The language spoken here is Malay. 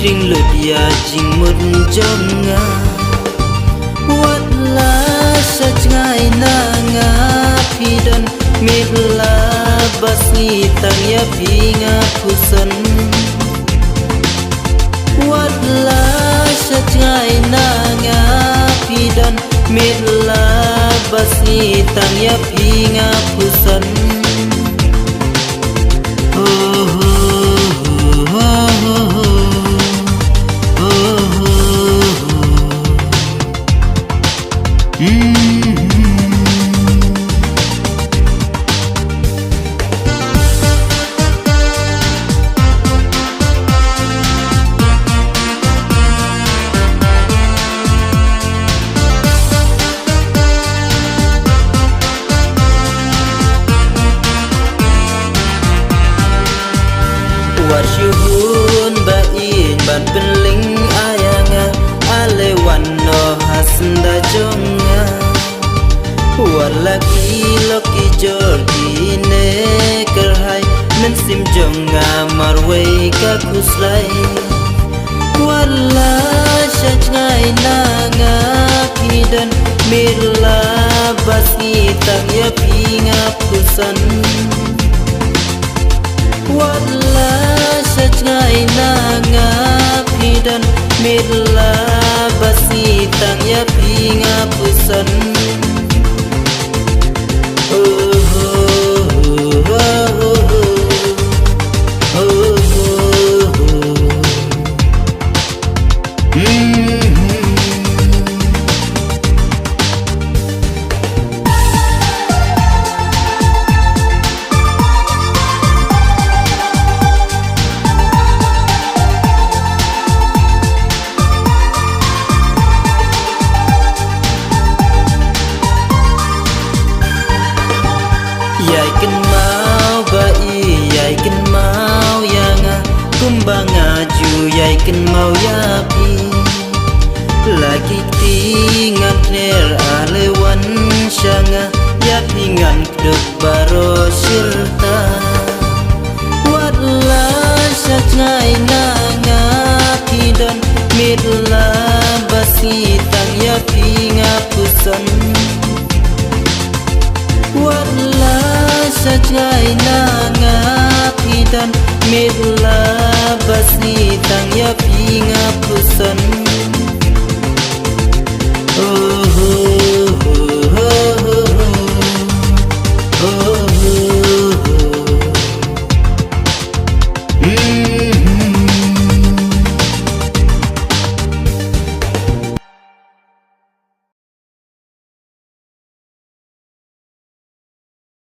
jing lut ya jing mut jonga wat la sach ngai na nga pidon mit la bas ni tang ya pinga pusan wat la sach ngai na nga pidon mit la bas ni tang ya pinga pusan Wasyuhun bain ban penling ayanga alewan no hasnda jonga walaki loki jordi ne kerhai mensim jonga marwei ka kuslai wala shajngai nanga kidan mirla basi tang ya pinga pusan wala sejngai nanga pidan mirla basi tang ya pinga pusan Yai ken mau bai yai ken mau yanga kumbang aju yai ken mau yapi lagi tingan ner alewan shanga yapi ngan duk baro sirta wala sajngai nanga pidon mirla basi tang yapi ngapusan wala sajngai nanga pidan mirla